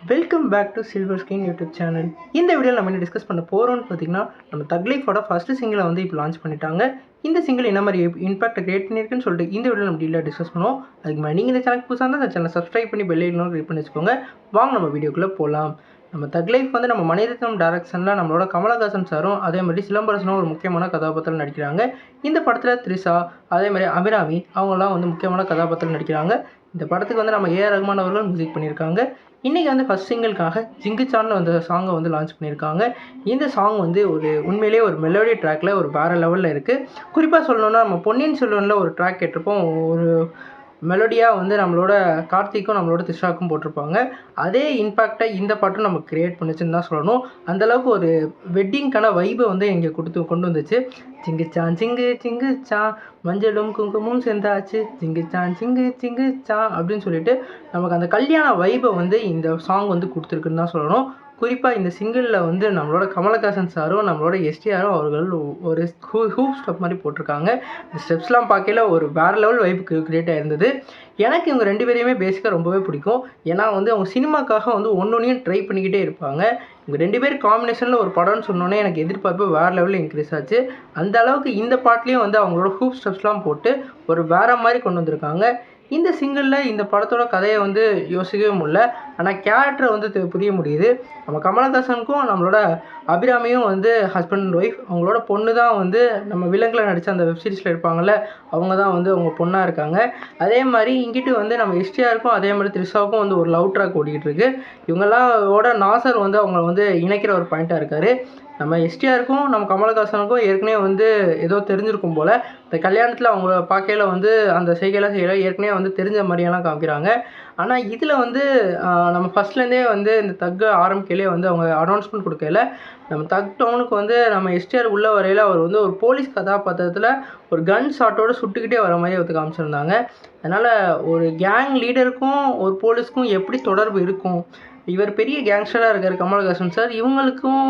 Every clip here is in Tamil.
Welcome back to Silver Screen YouTube channel. இந்த வீடியோவில் நம்ம என்ன டிஸ்கஸ் பண்ண போகிறோம்னு பார்த்தீங்கன்னா, நம்ம தக் லைஃபோட ஃபஸ்ட்டு சிங்கிளை வந்து இப்போ லான்ச் பண்ணிட்டாங்க. இந்த சிங்கிள் என்ன மாதிரி இம்பாக்ட் கிரியேட் பண்ணியிருக்குன்னு சொல்லிட்டு இந்த வீடியோவில் நம்ம டீலாக டிஸ்கஸ் பண்ணுவோம். அதுக்கு மேலே நீங்கள் இந்த சேனல் புதுசாக இருந்தால் அந்த சேனலை சப்ஸ்கிரைப் பண்ணி பெல் ஐக்கான் கிளிக் பண்ணி வச்சுக்கோங்க. வாங்க நம்ம வீடியோக்குள்ளே போகலாம். நம்ம தக் லைஃப் வந்து நம்ம மணிரத்னம் டைரக்ஷனில் நம்மளோட கமலஹாசன் சாரும் அதே மாதிரி சிலம்பரசனும் ஒரு முக்கியமான கதாபாத்திரம் நடிக்கிறாங்க. இந்த படத்தில் த்ரிஷா அதே மாதிரி அபிராமி அவங்களாம் வந்து முக்கியமான கதாபாத்திரம் நடிக்கிறாங்க. இந்த படத்துக்கு வந்து நம்ம ஏஆர் ரஹ்மான் அவர்கள் மியூசிக் பண்ணியிருக்காங்க. இன்றைக்கி வந்து ஃபஸ்ட் சிங்கிள்காக ஜிங்குச்சான்னு வந்து சாங்கை வந்து லான்ச் பண்ணியிருக்காங்க. இந்த சாங் வந்து ஒரு உண்மையிலேயே ஒரு மெலோடி ட்ராக்கில் ஒரு வேறு லெவலில் இருக்குது. குறிப்பாக சொல்லணுன்னா நம்ம பொன்னியின் செல்வனில் ஒரு ட்ராக் கேட்டிருப்போம். ஒரு மெலோடியாக வந்து நம்மளோட கார்த்திக்கும் நம்மளோட த்ரிஷாக்கும் போட்டிருப்பாங்க. அதே இம்பேக்டை இந்த பாட்டும் நம்ம க்ரியேட் பண்ணிச்சுன்னு தான் சொல்லணும். அந்தளவுக்கு ஒரு வெட்டிங்க்கான வைபை வந்து இங்கே கொண்டு வந்துச்சு. சிங்குச்சான் சிங்கு சிங்குச்சா மஞ்சளும் குங்குமமும் சேர்ந்தாச்சு சிங்குச்சான் சிங்கு சிங்குச்சா அப்படின்னு சொல்லிட்டு நமக்கு அந்த கல்யாண வைபை வந்து இந்த சாங் வந்து கொடுத்துருக்குன்னு தான் சொல்லணும். குறிப்பாக இந்த சிங்கிளில் வந்து நம்மளோட கமலஹாசன் சாரும் நம்மளோட எஸ்டிஆரும் அவர்கள் ஒரு ஹூப் ஸ்டெப் மாதிரி போட்டிருக்காங்க. இந்த ஸ்டெப்ஸ்லாம் பார்க்கல ஒரு வேறு லெவல் வைப்புக்கு க்ரியேட் ஆகிருந்தது. எனக்கு இவங்க ரெண்டு பேரையுமே பேசிக்காக ரொம்பவே பிடிக்கும். ஏன்னா வந்து அவங்க சினிமாக்காக வந்து ஒன்றையும் ட்ரை பண்ணிக்கிட்டே இருப்பாங்க. இவங்க ரெண்டு பேர் காம்பினேஷனில் ஒரு படம்னு சொன்னோன்னே எனக்கு எதிர்பார்ப்பு வேறு லெவலில் இன்க்ரீஸ் ஆச்சு. அந்த அளவுக்கு இந்த பாட்லேயும் வந்து அவங்களோட ஹூப் ஸ்டெப்ஸ்லாம் போட்டு ஒரு வேறு மாதிரி கொண்டு வந்திருக்காங்க. இந்த சிங்கிளில் இந்த படத்தோட கதையை வந்து யோசிக்கவே முடியல. ஆனால் கேரக்டரை வந்து புரிய முடியுது. நம்ம கமலஹாசனுக்கும் நம்மளோட அபிராமியும் வந்து ஹஸ்பண்ட் அண்ட் ஒய்ஃப். அவங்களோட பொண்ணு தான் வந்து நம்ம விலங்கில் நடித்த அந்த வெப்சீரிஸில் இருப்பாங்கள்ல, அவங்க தான் வந்து அவங்க பொண்ணாக இருக்காங்க. அதே மாதிரி இங்கிட்டு வந்து நம்ம எஸ்டிஆருக்கும் அதே மாதிரி த்ரிஷாவுக்கும் வந்து ஒரு லவ் ட்ராக் ஓடிக்கிட்டு இருக்கு. இவங்கெல்லாம் நாசர் வந்து அவங்கள வந்து இணைக்கிற ஒரு பாயிண்ட்டாக இருக்கார். நம்ம எஸ்டிஆருக்கும் நம்ம கமலஹாசனுக்கும் ஏற்கனவே வந்து ஏதோ தெரிஞ்சிருக்கும் போல். இந்த கல்யாணத்தில் அவங்கள பார்க்கையில் வந்து அந்த செய்கையெல்லாம் செய்யலை ஏற்கனவே வந்து தெரிஞ்ச மாதிரியெல்லாம் காமிக்கிறாங்க. ஆனால் இதில் வந்து நம்ம ஃபஸ்ட்லேருந்தே வந்து இந்த தக்கை ஆரம்பிக்கையிலே வந்து அவங்க அனௌன்ஸ்மெண்ட் கொடுக்கல. நம்ம தக் டவுனுக்கு வந்து நம்ம எஸ்டிஆர் உள்ள வரையில் அவர் வந்து ஒரு போலீஸ் கதாபாத்திரத்தில் ஒரு கன் ஷாட்டோடு சுட்டுக்கிட்டே வர மாதிரி வந்து காமிச்சிருந்தாங்க. அதனால் ஒரு கேங் லீடருக்கும் ஒரு போலீஸ்க்கும் எப்படி தொடர்பு இருக்கும், இவர் பெரிய கேங்ஸ்டராக இருக்கார் கமலஹாசன் சார், இவங்களுக்கும்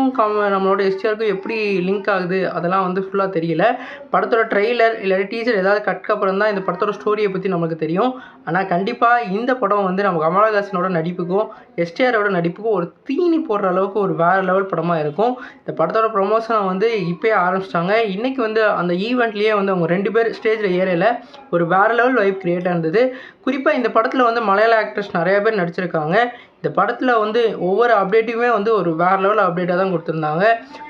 நம்மளோட எஸ்டிஆருக்கும் எப்படி லிங்க் ஆகுது அதெல்லாம் வந்து ஃபுல்லாக தெரியல. படத்தோட ட்ரெய்லர் இல்லாட்டி டீசர் ஏதாவது கட்டுக்கப்புறம் தான் இந்த படத்தோட ஸ்டோரியை பற்றி நமக்கு தெரியும். ஆனால் கண்டிப்பாக இந்த படம் வந்து நம்ம கமலஹாசனோட நடிப்புக்கும் எஸ்டிஆரோட நடிப்புக்கும் ஒரு தீனி போடுற அளவுக்கு ஒரு வேறு லெவல் படமாக இருக்கும். இந்த படத்தோட ப்ரொமோஷனை வந்து இப்போயே ஆரம்பிச்சிட்டாங்க. இன்றைக்கி வந்து அந்த ஈவெண்ட்லேயே வந்து அவங்க ரெண்டு பேர் ஸ்டேஜில் ஏறையில் ஒரு வேறு லெவல் வைப் க்ரியேட் ஆனது. குறிப்பாக இந்த படத்தில் வந்து மலையாள ஆக்டர்ஸ் நிறையா பேர் நடிச்சிருக்காங்க. இந்த படத்தில் வந்து ஒவ்வொரு அப்டேட்டுமே வந்து ஒரு வேறு லெவல் அப்டேட்டாக தான் கொடுத்துருந்தாங்க.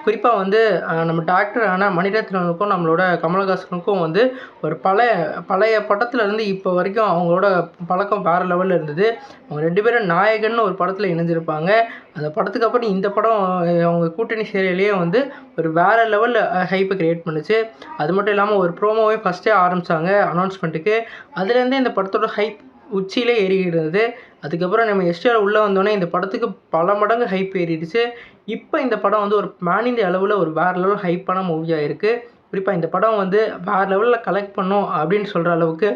குறிப்பாக வந்து நம்ம டாக்டரான மணிரத்னனுக்கும் நம்மளோட கமலஹாசனுக்கும் வந்து ஒரு பழைய படத்துலேருந்து இப்போ வரைக்கும் அவங்களோட பழக்கம் வேறு லெவலில் இருந்தது. அவங்க ரெண்டு பேரும் நாயகன் ஒரு படத்தில் இணைஞ்சிருப்பாங்க. அந்த படத்துக்கு அப்புறம் இந்த படம் அவங்க கூட்டணி சேரையிலேயே வந்து ஒரு வேறு லெவலில் ஹைப்பை க்ரியேட் பண்ணுச்சு. அது மட்டும் இல்லாமல் ஒரு ப்ரோமோவே ஃபஸ்ட்டே ஆரம்பித்தாங்க அனௌன்ஸ்மெண்ட்டுக்கு. அதுலேருந்தே இந்த படத்தோட ஹைப் உச்சியிலே ஏறிடுறது. அதுக்கப்புறம் நம்ம எஸ்டிஆர் உள்ளே வந்தோடனே இந்த படத்துக்கு பல மடங்கு ஹைப் ஏறிடுச்சு. இப்போ இந்த படம் வந்து ஒரு பேன் இந்தியா அளவில் ஒரு வேறு லெவல் ஹைப்பான மூவியாக இருக்குது. குறிப்பாக இந்த படம் வந்து வேறு லெவலில் கலெக்ட் பண்ணும் அப்படின்னு சொல்கிற அளவுக்கு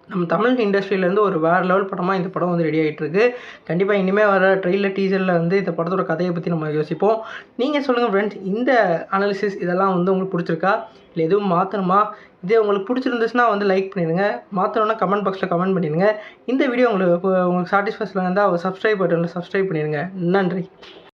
நம்ம தமிழ் இண்டஸ்ட்ரியிலேருந்து ஒரு வேறு லெவல் படமாக இந்த படம் வந்து ரெடி ஆகிட்டுருக்கு. கண்டிப்பாக இனிமேல் வர ட்ரெய்லர் டீசரில் வந்து இந்த படத்தோட கதையை பற்றி நம்ம யோசிப்போம். நீங்கள் சொல்லுங்கள் ஃப்ரெண்ட்ஸ், இந்த அனாலிசிஸ் இதெல்லாம் வந்து உங்களுக்கு பிடிச்சிருக்கா, இல்லை எதுவும் மாற்றணுமா? இதே உங்களுக்கு பிடிச்சிருந்துச்சுன்னா வந்து லைக் பண்ணிடுங்க. மாற்றணுன்னா கமெண்ட் பாக்ஸில் கமெண்ட் பண்ணிடுங்க. இந்த வீடியோ உங்களுக்கு சாட்டிஸ்ஃபேக்ஷனில் இருந்தால் சப்ஸ்கிரைப் பட்டனில் சப்ஸ்கிரைப் பண்ணிடுங்க. நன்றி.